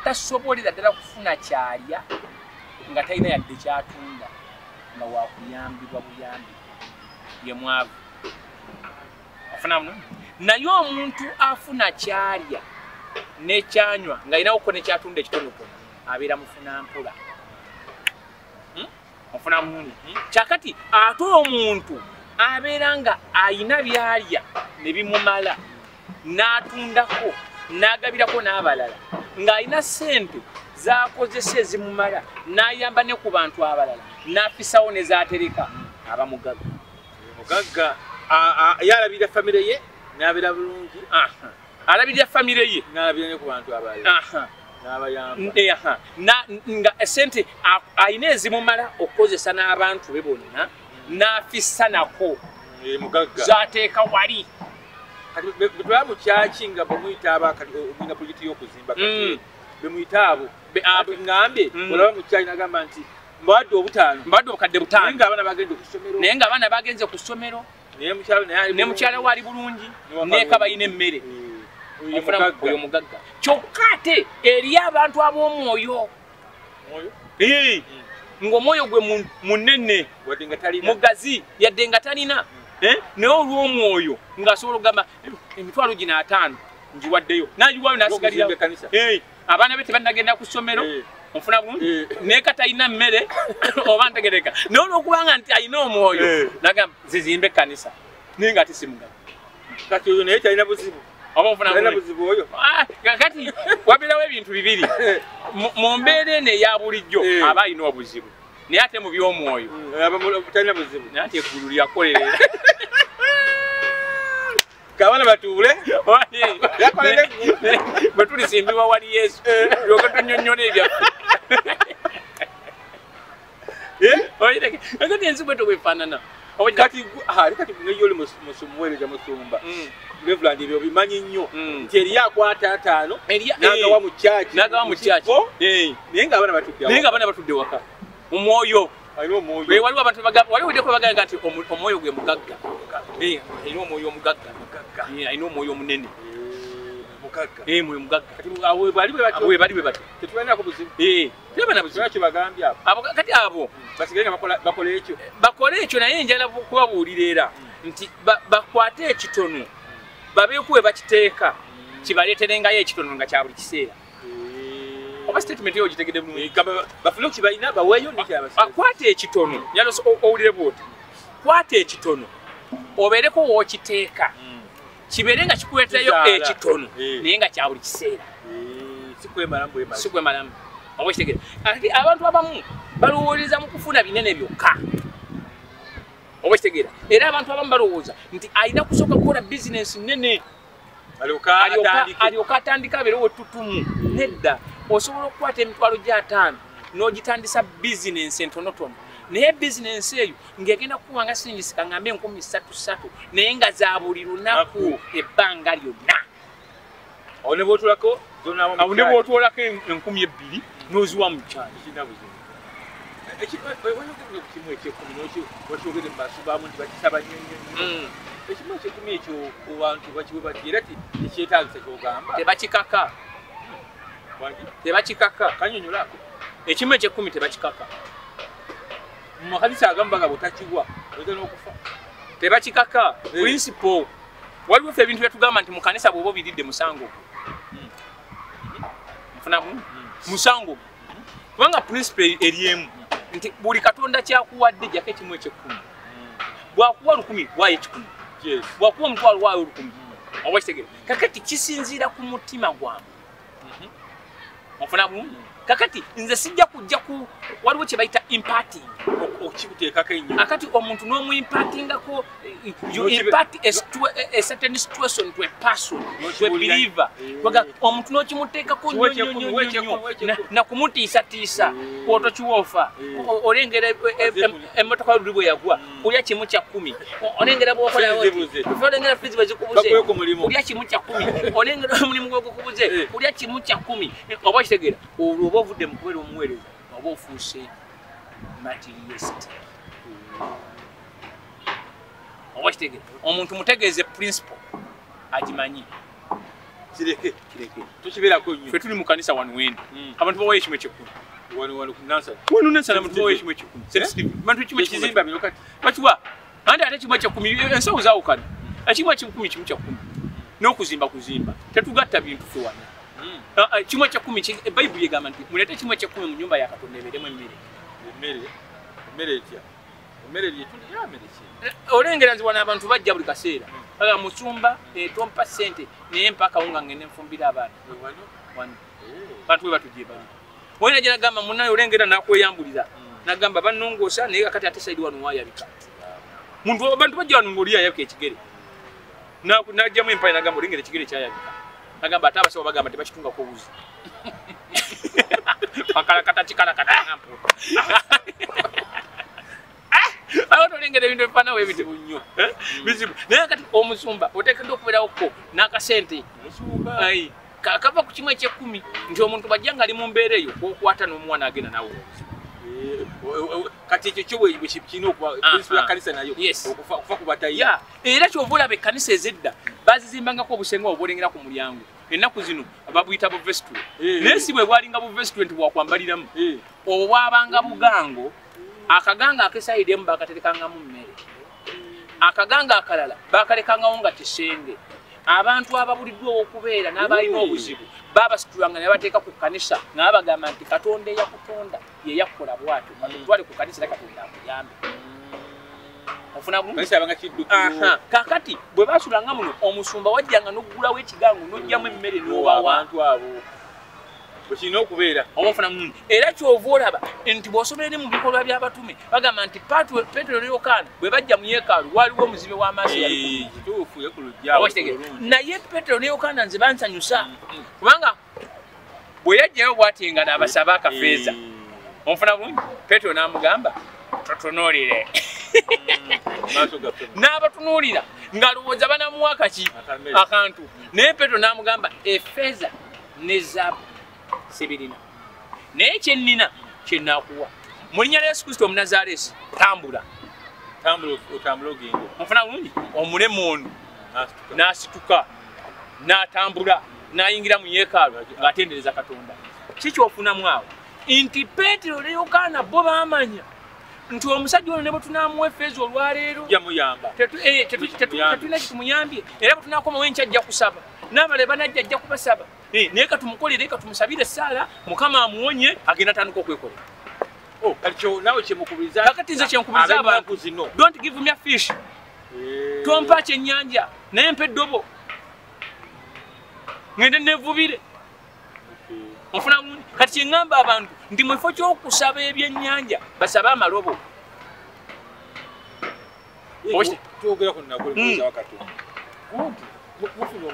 tasobolera ddala kufuna kyalya nga talina yadde kyatunda nga wakuyambibwa buyambi ye mwavu afuna muno naye omuntu afuna kyalya nekyanywa nga ayinawoko nekyatunda ekitonotono abeera mufuna mpola ofuna mulungi kyakati ate omuntu abeera nga ayina byalya ne bimumala n'atundako n'agabirako n'abalala ng'ayina ssente z'akozesa ezimumala n'ayamba ne ku bantu abalala n'afisawo ne z'atereka aba mugagga mugagga yalabirira famire ye n'abeera bulungi alabirira famire ye n'alabirira ne ku bantu abalala nga esente ayina ezimumala okukozesa n'abantu be bonna n'afissa nako z'ateeka wali bwe mukyaki nga bwemuyita abakina projekiti y'okuzimba kati bemuyita abo ngambye olaba mukyaki nagamba nti mbawadde obutaano mbadde obukadde butaano naye nga abaana bagenze ku ssomero naye nga abaana bagenze ku ssomero ne mukyala waali bulungi neeka bayina emmere oyo mugagga kyokka ate eri abantu ab'omwoyo ng'omwoyo gwe munene mugazi yadde nga talina naye olw'omwoyo ng'asobola okugamba emitwalo gino 5 ngiwaddeyo nagiwayo n'asigalira abaana be tebannagenda ku ssomero onfuna bulungi naye kati alina mmere oba ntegereka naye olw'okubanga nti alina omwoyo nagamba zizimbe ekkanisa naye nga ate si mugagga kati oyo naye talina buzibu oba onfuna bulungi kati wabeerawo ebintu bibiri mu mbeera eno eya bulijjo aba alina obuzibu naye ate mu by'omwoyo talina buzibu naye ate eggulu lyakolerera kabana batuule bwe tulisimbibwa wali yesu lyoke tunyonnyola ebyaffe kati ensi bwe tobwefaanana kati ngeyo oli muweereza musumba Reverend ebyo bimanyi nnyo nti eriyo akwata 5 n'agawa mu kyaki naye ng'abaana batudde waka omwoyo waliwo abantu waliwo bagamba nti omwoyo gwe mugagga alina omwoyo omugagga alina omwoyo omunene mwoyo mugagga bwe bali bwe batyo tetubalinako buzibu tebana buzibu kibagambye abo kati abo basigale nga bakole ekyo naye njala kubabuulira era nti bakwate ekitono babeeku we bakiteeka kibaleeterengayo ekitono nga kya buli kiseera oba statement eyo ogitegedde bulungi bafune okukibalina baweeyo kwata ekitono yalo owulire bwoti kwata ekitono obeereko wookiteeka kibeere nga kikuleeterayo ekitono naye nga kya buli kiseera sikwemalamu oba kitegere ati abantu abamu balowoolereza mu kufuna binene byokka oba kitegeera era abantu abamu balowooza nti alina kusooka kukola bizinensi nnene alyoka atandika abeerewo ettutumu nedda osobola okukwata emitwalo gya 5 n'ogitandisa bizinensi entonotono naye bizinensi eyo ng'egenda kukuwanga singisika ngambe 3,300 naye nga za buli lunaku ebbanga lyonna awo ne bw'otolako 2,000 n'oziwa mu kyalo ekimu ekyekumi wakyogere mu maaso baamu nti bakisaba nnyo ekimu ekyekumi ekyo abantu bakiwe bati era tekyetaagisa kyogamba tebakikaka kanyonyolako ekimu ekyekumi tebakikaka mu makanisa agamu baga bw'otakiwa oyinza n'okufa tebakikaka principle waliwo ffe ebintu byetugamba nti mu kanisa bw'oba obiridde musango nfuna musango kubanga principle eri emu nti buli katonda kyakuwadde jjako ekimu ekyekumi bwakuwa 1,000 waayo 10 bwakuwa omutwalo waayo 1,000 oba kitegere kakati kisinziira ku mutima gwange ofuna bulungi kakati nze sijja kujja ku waliwo kye bayita imparting okikuteekako ennyo akati omuntu n'omuimpatingako you impart a certain situation to a person to a believer omuntu n'okimuteekako na kumutiisatiisa kwotokiwoofa olengera emmotoka y'oluli bwe yagwa kulya kimu kya 10 olengera bw'okololengera fizi bwe zikubuze kulya kimu kya 10 olengera omulimu gwe gukubuze kulya kimu kya 10 oba kitegeera olwo oba ovudde mu kubeera omuweereza oba ofuuse materialist oba kitegeera omuntu mutegeeze principle agimanyi kireke tukibeerako nnyo ffe tuli mu kanisa wano wendi abantu bawayo ekimu ekyekumi wano ku nansana abantu bawayo ekimu ekyekumi bantu ekimu ekizimba bino kati bakiwa anti ate ekimu ekyekumi ensawo zaawukana ekimu ekyekumi kimu kyakumi n'okuzimba tetugatta bintu ffe wano kimu ekyekumi bayibuli egamba nti muleete ekimu ekyekumi mu nnyumba ya katonda ebeeremu emmere etya emmere lyetulya mmere ki olengera nti wano abantu bajja buli kaseera aga musumba tompa ssente naye mpaka wunga ngende nfumbira abaana wano bantu we batujje bali wena gye nagamba munnaye olengera nakweyambuliza nagamba bannongoosa naye kakati ate saidi wano wayabika bantu bajja wano ngaoli yayabika ekigere najjamu empayi nagamba olengera ekigere kyayabika nagamba ate abasawo bagamba tebakitungako obuzi pakalakata kikalakata nampuuta awo tolengera ebintu ebifaanawo ebizibu nnyo bizibu naye kati omusumba oteekeddwa okubeerawoko n'akasente kava ku kimu ekyekumi nti omuntu bajja nga ali mu mbeera eyo kwokwata n'omwana agenda nawe kati ekyo kirina okuba kanisa nayo okufa ku batayiya era kyova olaba ekkanisa ez'edda bazizimbangako obusenga obwolengera ku mulyango ennaku zino babuyita bu vestry naye si bwe bwalinga bu vestry nti bwakwambaliramu obwabanga bugango akaganga akesayidi emu bakaterekangamu mmere akaganga akalala bakalekangawo nga kisenge abantu ababuliddwa okubeera n'abalina obuzibu babasitulanga ne bateeka ku kanisa nga bagamba nti katonda eyakutonda ye yakukola bwatyo katutwale ku kanisa era katonda akuyambe ofuna kakati bwe basulanga muno omusumba wajjanga n'oggulawo ekigango n'ojjamu emmere n'obawantu abo bwekirina okubeera obafuna era kyova olaba nti bw'osomera ne mu bikolwa by'abatume bagamba nti Petero ne Yokaana bwe bajja mu yeekaalu waliwo omuzibe w'amaaso naye Petero ne Yokaana nze bansanyusa kubanga bwe yajjayo bw'ati nga n'abasaba akafeeza omufuna bulungi Petero n'amugamba totunuulire n'abatunuulira ng'alowooza banamuwa akantu naye Petero n'amugamba effeeza ne zaabu sibirina naye kyennina kyennakuwa mu linnya lya Yesu Kristo Omunazaalesi tambula ogende onfuna bulungi omulemu ono n'asituka n'atambula n'ayingira mu yeekaalu ng'atendereza Katonda kikyofunamu awo nti Peetero ne Yokaana bo baamanya nti omusajja ono ne bwe tunaamuwa effeeza olwaleero tetulina kitumuyambye era bwe tunaakomawo enkya ajja kusaba n'abale banajja ajja kubasaba naye katumukolere katumusabire essaala Mukama amuwonye agenda atandika okwekolera nawe kyemukubiriza kakati nze kyenkubiriza abantu don't give me a fish tompa kyennyanja naye mpa eddobo ngende nevubire onfuna bulungi kati kyeŋŋamba abantu nti mu kifo ky'okusaba ebyennyanja basabe amalobo twogera ku nnakulimuza wakati mufuna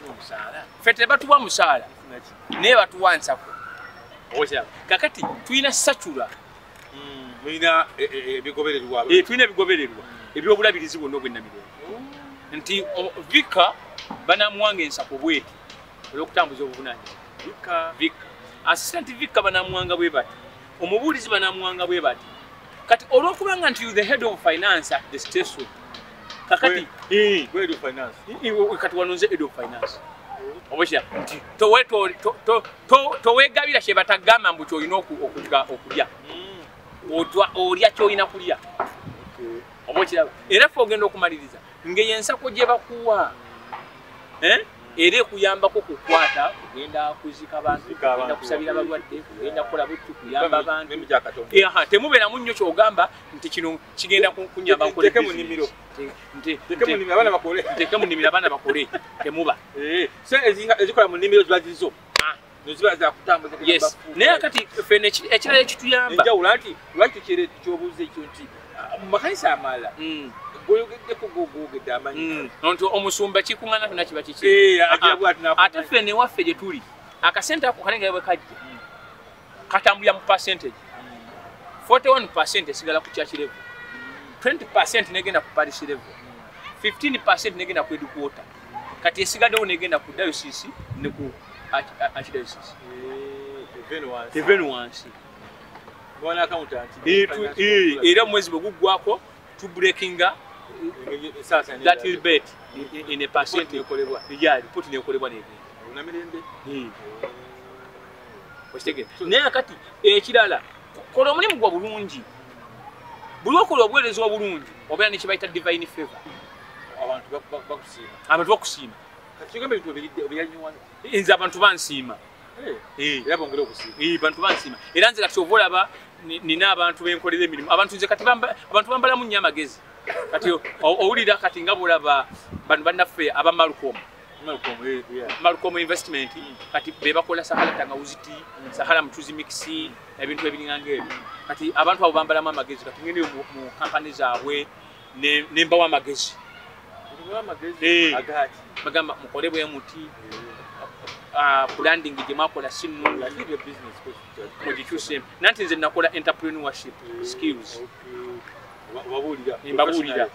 omusaala ffe tebatuwa musaala naye batuwa nsako kakati tulina sacula tulina ebigobererwa ebyobulabirizi bwonna obwennamirembe nti vika banamuwanga ensako bweti olw'okutambuza obuvunanyizibwa vika assistant vika banamuwanga bwe bati omubuulizi banamuwanga bwe bati kati olw'okubanga nti you the head of finance at the station kakati kati wanonze head of finance obosha nti towegabira kye batagamba mbu kyolina okulya olya kyolina kulya obokiraba era ffe ogenda okumaliriza ng'eyensako gye bakuwa era ekuyambako kukwata kugenda kuzika bantu kugenda kusabira balwadde kugenda kukola buttu kuyamba abantu temubeeramu nnyo kyogamba nti kino kigenda kunyamba nteke mu nnimiro abaana bakole temuba ezikola mu nnimiro ziba zizo naye akati fene ekirala ekituyamba enjawulo nti lwaki kyobuuza ekyo nti mu makanisa amalala goyogeddeko gogogedde amanyi nti omusumba kikuŋŋana tona kiba kiki ate fene waffe gye tuli akasente ako kalenga bwe kajja katambulira mu percentage 41% esigala ku church level 20% negenda ku parish level 15% negenda ku headquarter kati esigaddewo negenda ku diocese ne ku archdiocese even once bona accountant era mwezi bwe guggwako tu breakinga that will bet in a percent yeah report ne kolebwa ne una mirembe ostegera naye kati ekirala kola omulimu gwa bulungi buli okola obwerezo obulungi obeera ne kibayita divine favor abantu bakusiima kati kigambe bintu obyanyuwano nze abantu bansiima era bongera okusiima bantu bansiima era nze kati ovolaba nina abantu benkolera emirimu abantu nze kati abantu bambalamu nnyo amagezi kati owulira kati nga bulaba bano bannaffe aba Malcolm investment kati bebakola Sahara Tangawuzi tea Sahara Mchuzi mix ebintu ebiringa ng'ebyo kati abantu abo bambalamu amagezi kati ngende mu kampani zaabwe nemba wa magezi agati bagamba mukole bwe muti branding gye mwakola sinu business mugikyuse nanti nze nakola entrepreneurship skills mbabulira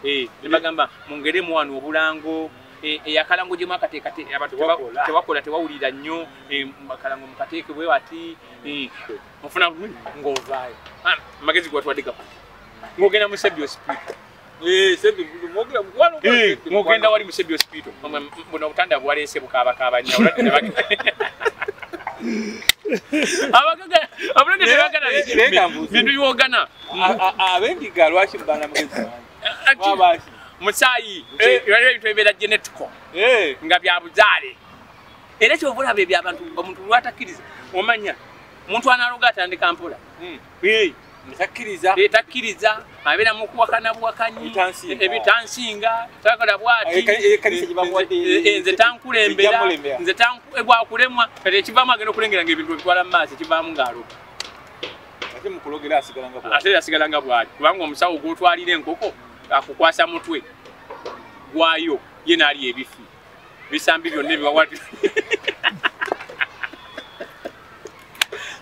nebagamba mungeremu wano obulango eyakalango gye mwakateekate abantu tewakola tewawulira nnyo akalango mukateeke bwe bati mufuna ng'ovaayo magezi gwatwadde ng'ogenda mu Sebbi hospital ng'ogenda wali mu Sebbi hospital buno obutanda bwaleese bukaabakaaba nnyo abulonde tebagana bintu byogana abendiga lwaki mbana mugezi musaayi ebintu ebibeera genetico nga bya buzaale era kyovula bye by'abantu omuntu lwatakkiriza omanya omuntu analoga atandika mpola takkiriza abeera mu kuwakana buwakanyi ebitansinga takola bwati nze tankulembera nze bwakulemwa kati ekivaamu agenda okulengera ngaebintu ebitwala mu maaso ekivaamu ng'aloga ate asigala nga bwati kubanga omusawo gwotwalira enkoko akukwasa mutwe gwayo ye naali ebifi bisambi byonna ebiwawati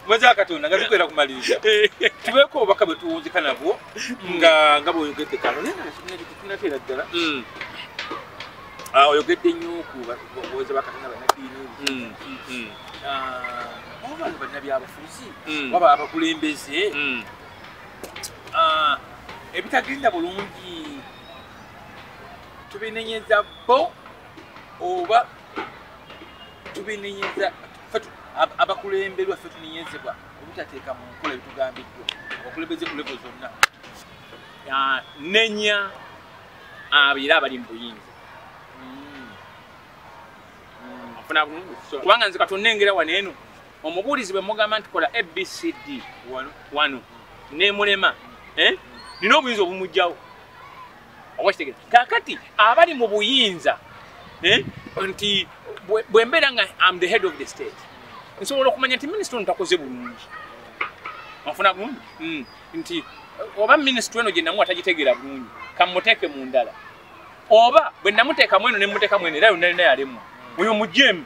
mwezi akatonda nga tukwera kumaliriza tubeeko obubaka bwe tuwunzika nabwo nga bw'oyogedde kano tunateera ddala oyogedde nnyo ku bowoza bakatonda bannaddiini oba bannabyabufuzi waba abakulembeze ebitagenda bulungi tubinenyeza bo oba tubinenyeza abakulemberwa ffe tunenyezebwa obutateeka mu nkola ebitugambiddwa okulembeze ku levo zonna nenya abaira abali mu buyinza ofuna bulungi kubanga nze katonengera wano eno omubuulizi bwe mugamba nti kola ABCD wano nemulema nina obuyinza obumugjawo obwakitegera kakati abali mu buyinza nti bwe mbeera nga am the head of the state nsobola okumanya nti minisita ono takoze bulungi ofuna bulungi nti oba minisita eno gye namuwa tagitegeera bulungi kamuteeke mu ndala oba bwe namuteekamu eno nemuteekamu eno era yonna yonna yalemwa oyo mujemu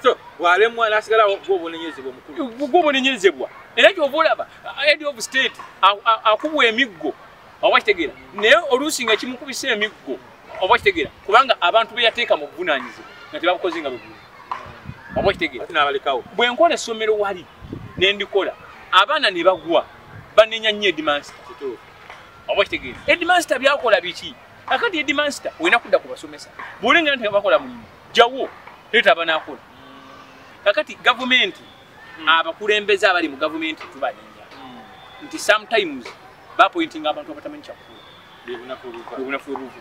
so walemwa nasigala gw'obunenyezebwa omukulu gw'obunenyezebwa era kyova olaba head of state akubwa emiggo oba kitegeera naye oluusi nga kimukubisa emiggo oba kitegeera kubanga abantu be yateeka mu buvunaanyizibwa nga tebabukoze nga bwegulu oba kitegeera n'abalekawo bwe nkola essomero wali ne ndikola abaana ne bagwa banenya nnyo headmaster oba kitegeera headmaster byakola biki akati headmaster olina kudda kubasomesa bw'olengera nti bakola mulimu jjawo leeta abanaakola kakati gavumenti abakulembeze abali mu gavumenti tubanenya nti sometimes bapointinga abantu abatamanyi kyakukola bebunafu obuvu